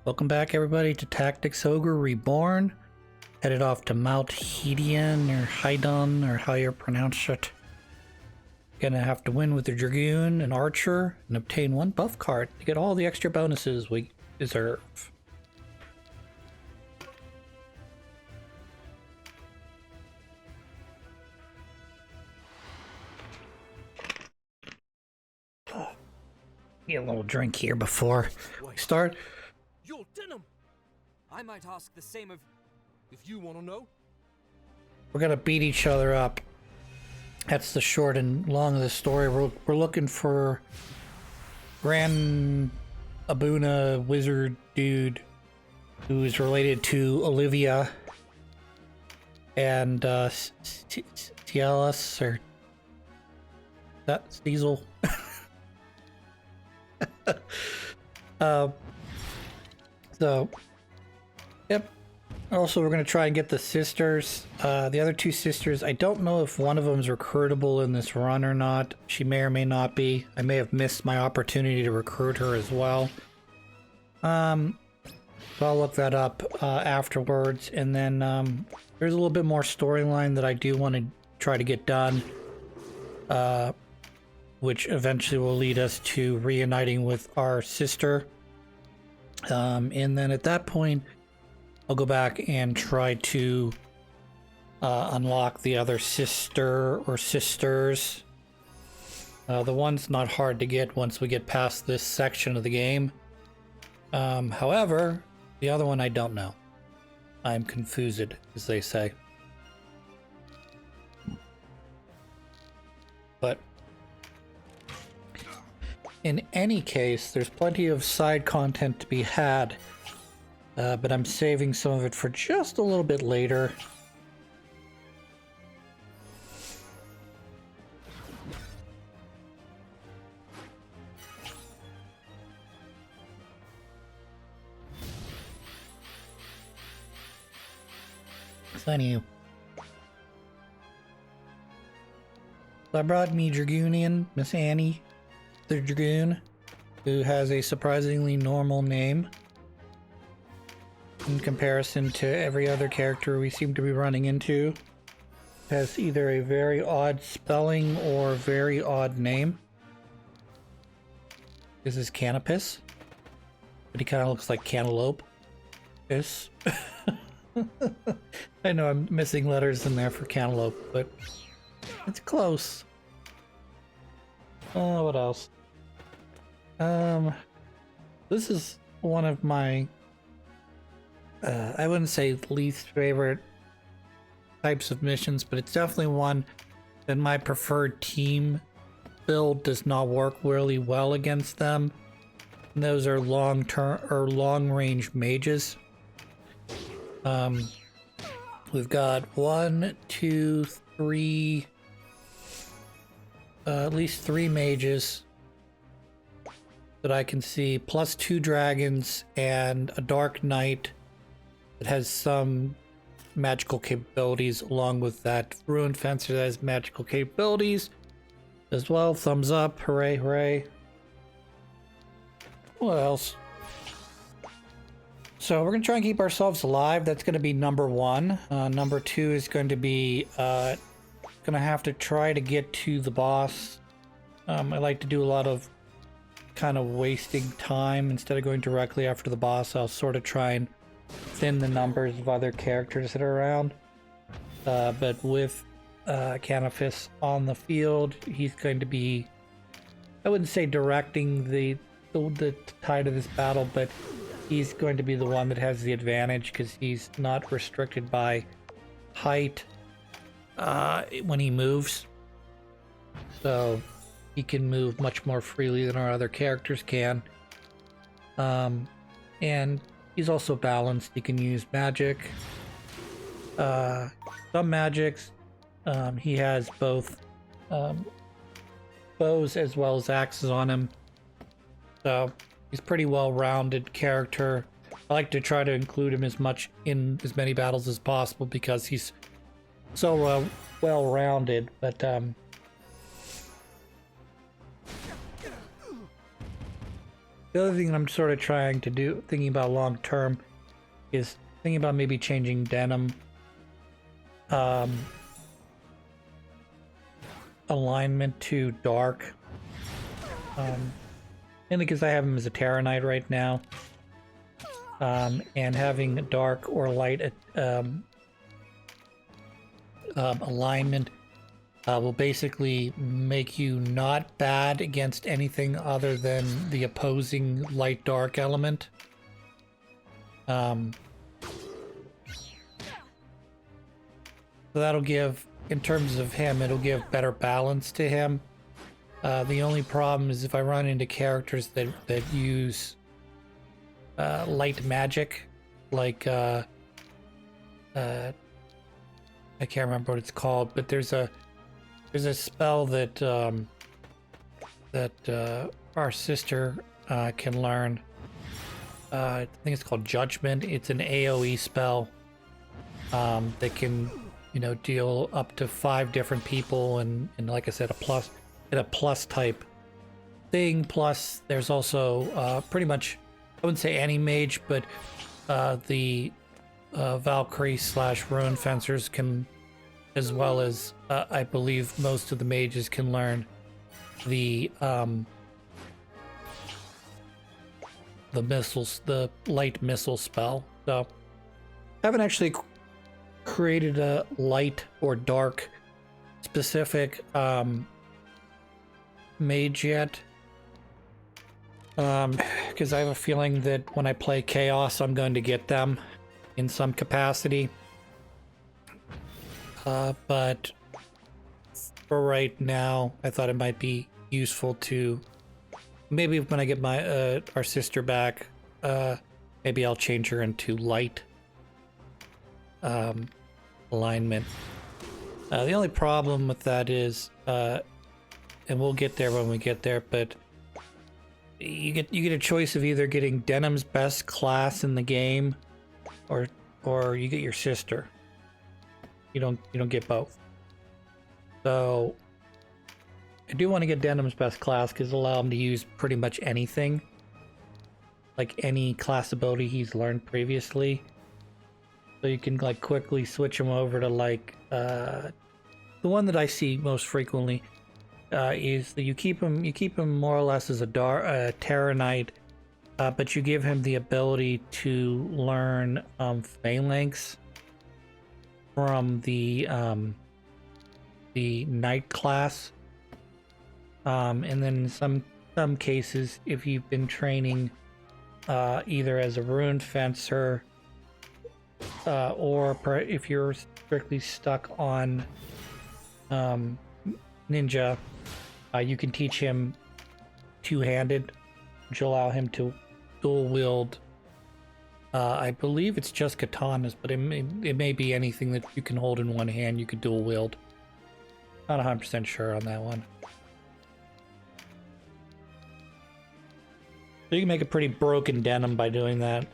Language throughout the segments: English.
Welcome back, everybody, to Tactics Ogre Reborn. Headed off to Mount Hedon, or Hydon, or how you pronounce it. Gonna have to win with the Dragoon and Archer and obtain one buff card to get all the extra bonuses we deserve. Get a little drink here before we start. Your denim. I might ask the same of if you want to know. We're gonna beat each other up. That's the short and long of the story. We're looking for Grand Abuna wizard dude who is related to Olivia and Cialis or that Diesel. So, yep. Also, we're going to try and get the sisters. The other two sisters, I don't know if one of them is recruitable in this run or not. She may or may not be. I may have missed my opportunity to recruit her as well. So I'll look that up afterwards. And then there's a little bit more storyline that I do want to try to get done. Which eventually will lead us to reuniting with our sister. And then at that point, I'll go back and try to unlock the other sister or sisters. The one's not hard to get once we get past this section of the game. However, the other one I don't know. I'm confused, as they say. But in any case, there's plenty of side content to be had, but I'm saving some of it for just a little bit later. Thank you. So I brought me Dragoonian, Miss Annie. The Dragoon, who has a surprisingly normal name in comparison to every other character we seem to be running into. Has either a very odd spelling or very odd name. This is Canopus, but he kind of looks like Cantaloupe. Yes. I know I'm missing letters in there for Cantaloupe, but it's close. What else? This is one of my, I wouldn't say least favorite types of missions, but it's definitely one that my preferred team build does not work really well against them. And those are long-term or long-range mages. We've got 1, 2, 3, at least 3 mages that I can see, plus 2 dragons and a dark knight that has some magical capabilities, along with that ruined fencer that has magical capabilities as well. Thumbs up, hooray, hooray. What else? So we're gonna try and keep ourselves alive. That's gonna be number 1. Number 2 is going to be gonna have to try to get to the boss. I like to do a lot of kind of wasting time. Instead of going directly after the boss, I'll sort of try and thin the numbers of other characters that are around. But with Canopus on the field, he's going to be, I wouldn't say directing the tide of this battle, but he's going to be the one that has the advantage because he's not restricted by height when he moves. So he can move much more freely than our other characters can. And he's also balanced. He can use magic. Some magics. He has both bows as well as axes on him. So he's a pretty well-rounded character. I like to try to include him as much in as many battles as possible because he's so well-rounded. But The other thing I'm sort of trying to do, thinking about long term, is thinking about maybe changing denim alignment to dark. Mainly because I have him as a Terranite right now. And having dark or light alignment will basically make you not bad against anything other than the opposing light-dark element. So that'll give, in terms of him, it'll give better balance to him. The only problem is if I run into characters that use light magic, like I can't remember what it's called, but there's a spell that our sister can learn. I think it's called Judgment. It's an AoE spell that can, you know, deal up to 5 different people, and like I said, a plus type thing. Plus, there's also pretty much, I wouldn't say any mage, but the Valkyrie / Ruin Fencers can, as well as I believe most of the mages can learn the missiles, the light missile spell. So I haven't actually created a light or dark specific mage yet, because I have a feeling that when I play Chaos, I'm going to get them in some capacity. But for right now, I thought it might be useful to, maybe when I get my our sister back, maybe I'll change her into light alignment. The only problem with that is, and we'll get there when we get there, but you get a choice of either getting Denim's best class in the game, or you get your sister. You don't get both. So I do want to get Denim's best class because it'll allow him to use pretty much anything, like any class ability he's learned previously. So you can like quickly switch him over to like the one that I see most frequently is that you keep him more or less as a Terranite, but you give him the ability to learn Phalanx from the Knight class, and then in some cases, if you've been training either as a Ruined Fencer, or if you're strictly stuck on Ninja, you can teach him two-handed, which will allow him to dual wield. I believe it's just katanas, but it may be anything that you can hold in one hand, you could dual wield. Not 100% sure on that one. So you can make a pretty broken Denim by doing that.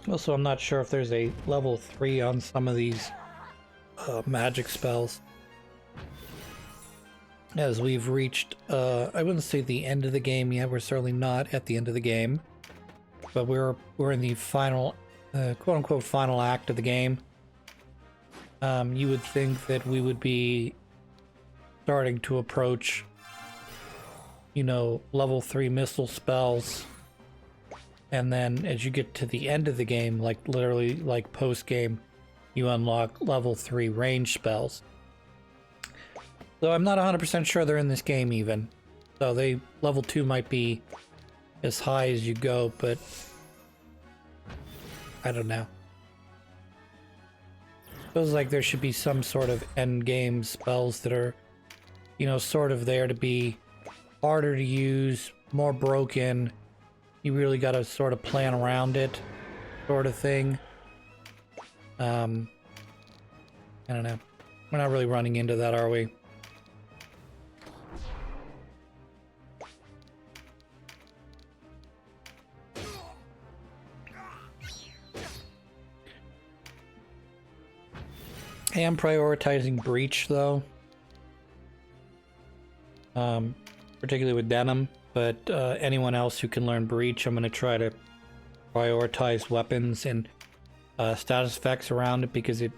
Also, I'm not sure if there's a level 3 on some of these magic spells, as we've reached, I wouldn't say the end of the game yet. We're certainly not at the end of the game, but we're in the final, quote-unquote, final act of the game. You would think that we would be starting to approach, you know, level 3 missile spells, and then as you get to the end of the game, like literally like post-game, you unlock level 3 range spells. So I'm not 100% sure they're in this game even. So level 2 might be as high as you go, but I don't know. Feels like there should be some sort of end game spells that are, you know, sort of there to be harder to use, more broken. You really got to sort of plan around it, sort of thing. I don't know. We're not really running into that, are we? I am prioritizing Breach though. Particularly with Denim, but anyone else who can learn Breach, I'm going to try to prioritize weapons and status effects around it because it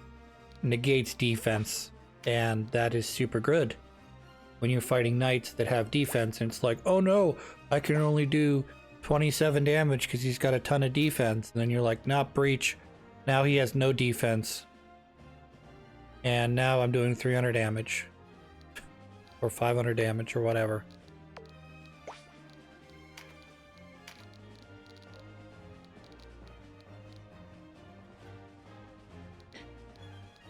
negates defense, and that is super good when you're fighting knights that have defense, and it's like, oh no, I can only do 27 damage because he's got a ton of defense, and then you're like, not Breach, now he has no defense, and now I'm doing 300 damage or 500 damage or whatever.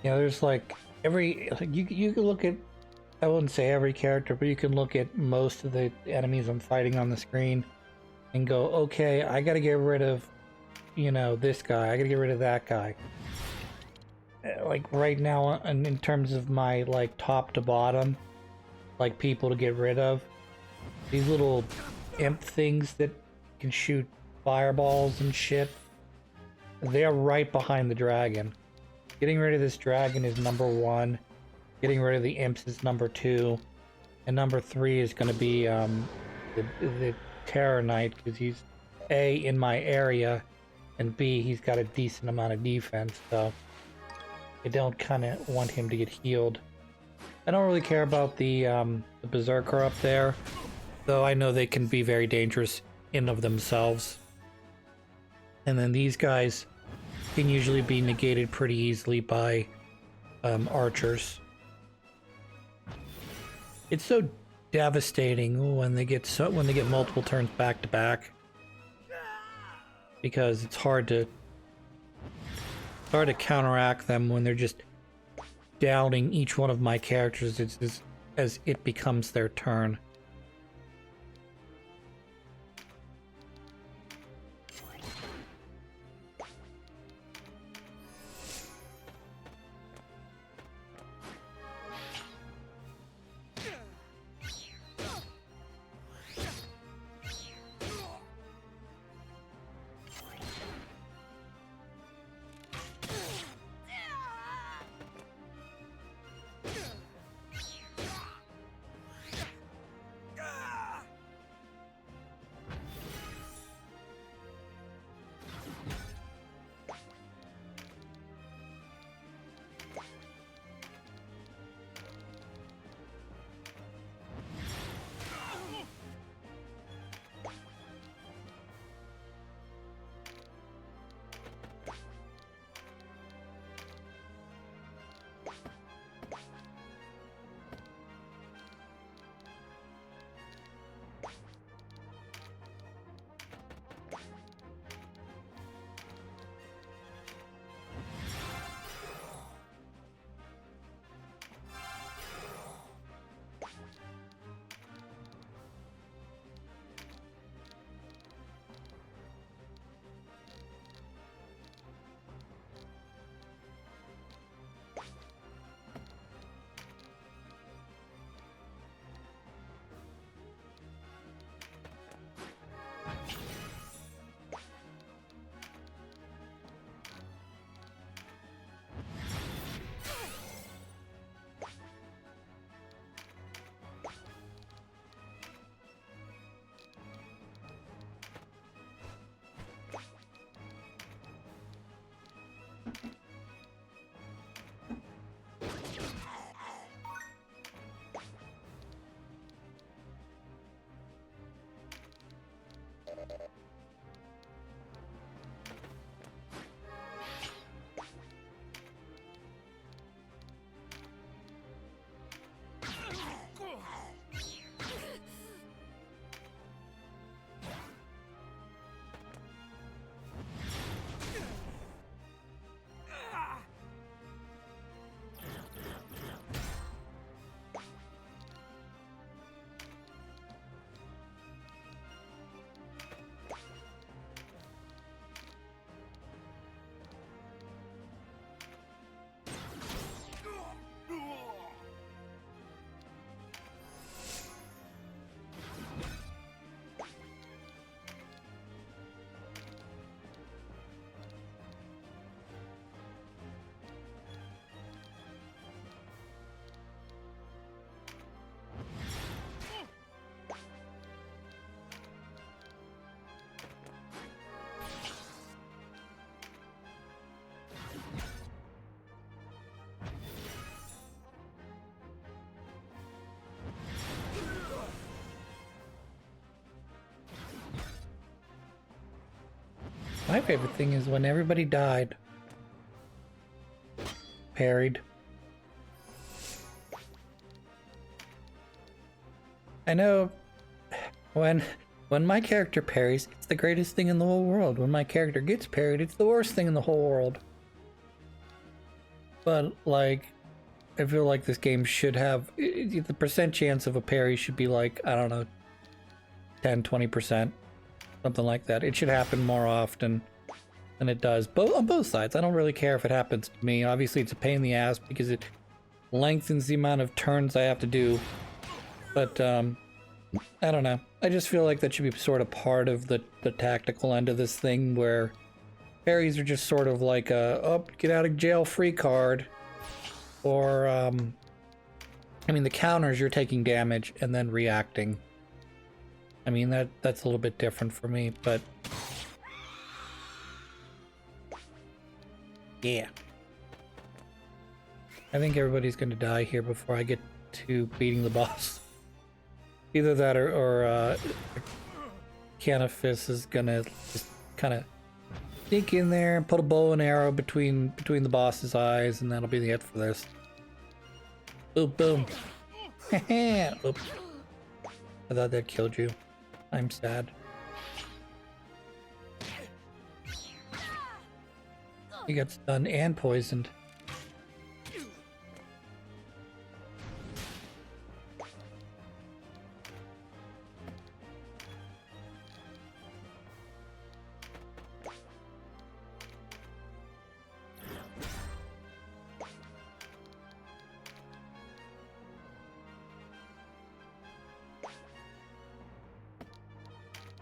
Yeah, there's like you can look at, I wouldn't say every character, but you can look at most of the enemies I'm fighting on the screen and go, okay, I gotta get rid of, you know, this guy, I gotta get rid of that guy. Like right now, in terms of my like top to bottom, like people to get rid of, these little imp things that can shoot fireballs and shit, they're right behind the dragon. Getting rid of this dragon is number 1. Getting rid of the imps is number 2. And number 3 is going to be the Terror Knight, because he's A, in my area, and B, he's got a decent amount of defense, so I don't kind of want him to get healed. I don't really care about the Berserker up there, though I know they can be very dangerous in of themselves. And then these guys can usually be negated pretty easily by archers. It's so devastating when they get multiple turns back to back, because it's hard to counteract them when they're just downing each one of my characters as it becomes their turn. favorite thing is when everybody died. Parried. I know when my character parries, it's the greatest thing in the whole world. When my character gets parried, it's the worst thing in the whole world. But like, I feel like this game should have the percent chance of a parry should be like, I don't know, 10-20%, something like that. It should happen more often than it does on both sides. I don't really care if it happens to me. Obviously it's a pain in the ass because it lengthens the amount of turns I have to do, but I don't know, I just feel like that should be sort of part of the tactical end of this thing, where parries are just sort of like a oh, get out of jail free card. Or, I mean, the counters, you're taking damage and then reacting. I mean, that's a little bit different for me, but... yeah. I think everybody's gonna die here before I get to beating the boss. Either that or Canifis is gonna just kind of sneak in there and put a bow and arrow between the boss's eyes, and that'll be the it for this. Boom, boom. Oops. I thought that killed you. I'm sad. You got stunned and poisoned.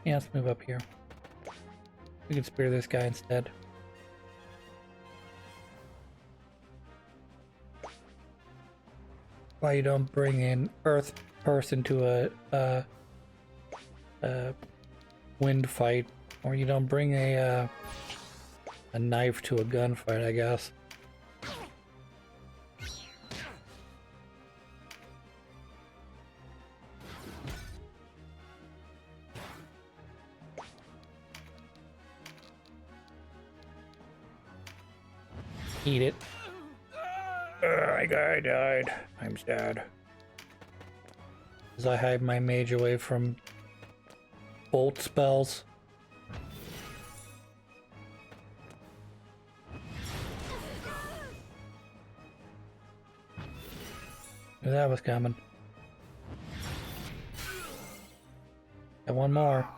Yeah, let's move up here. We can spear this guy instead. Why you don't bring in Earth person to a wind fight, or you don't bring a knife to a gunfight, I guess. Eat it. My guy died. I'm sad. As I hide my mage away from bolt spells. Knew that was coming. Got one more.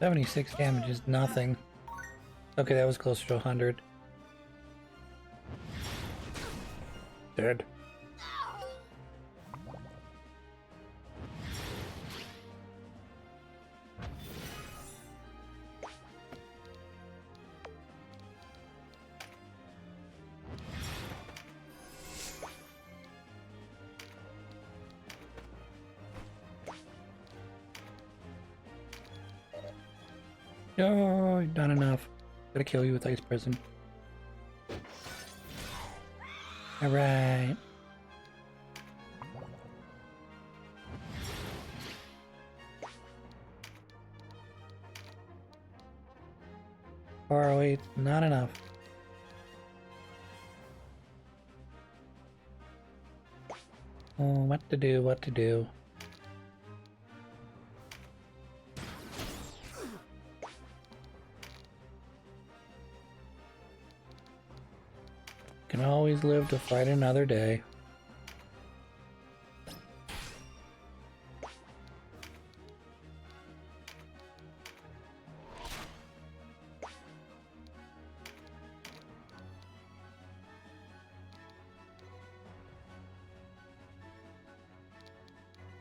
$76 damage is nothing. Okay, that was closer to 100. Dead. No, not enough. Gotta kill you with ice prison. Alright. ROH, not enough. Oh, what to do, what to do. Can always live to fight another day.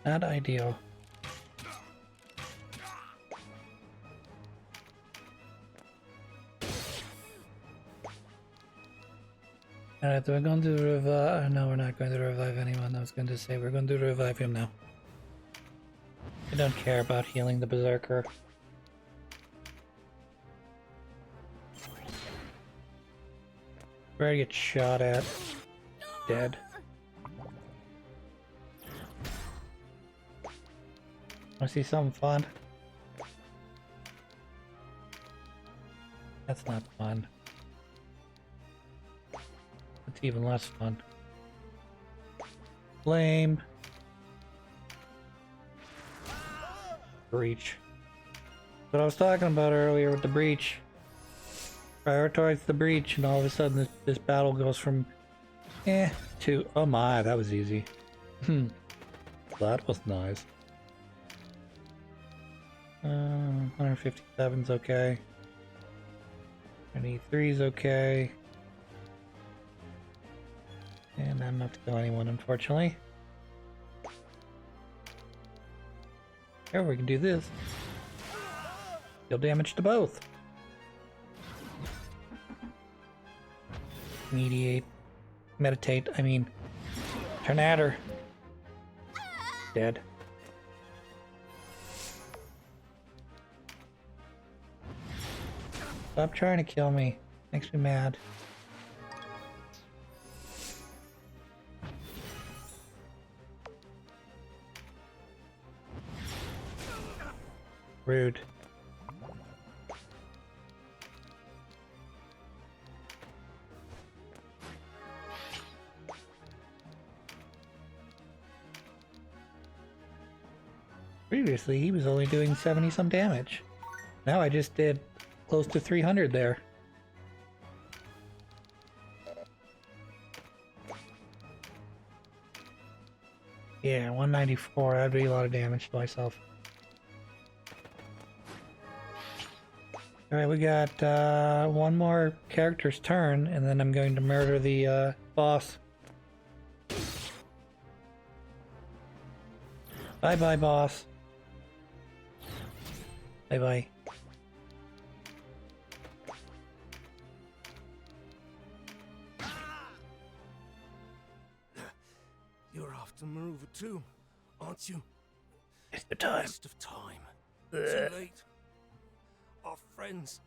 Not ideal. Alright, we're going to revive. No, we're not going to revive anyone. I was going to say we're going to revive him now. I don't care about healing the Berserker. Where to get shot at? Dead. Wanna see something fun? That's not fun. It's even less fun. Flame. Breach. What I was talking about earlier with the breach. Prioritize the breach, and all of a sudden this battle goes from to oh my, that was easy. That was nice. 157's okay. 23's okay. And not enough to kill anyone, unfortunately. Here, we can do this. Deal damage to both. Mediate. Meditate, I mean. Turn at her. Dead. Stop trying to kill me. Makes me mad. Rude. Previously, he was only doing 70 some damage. Now I just did close to 300 there. Yeah, 194. That'd be a lot of damage to myself. Alright, we got one more character's turn, and then I'm going to murder the boss. Bye-bye, boss. Bye-bye. You're after Maruva too, aren't you? It's the time. Waste of time. Too late. Our friends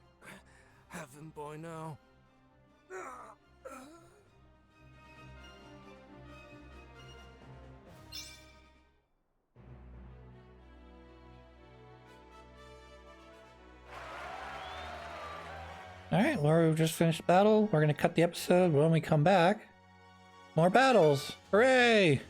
have him by now. Alright, well, we've just finished the battle. We're going to cut the episode. When we come back, more battles. Hooray!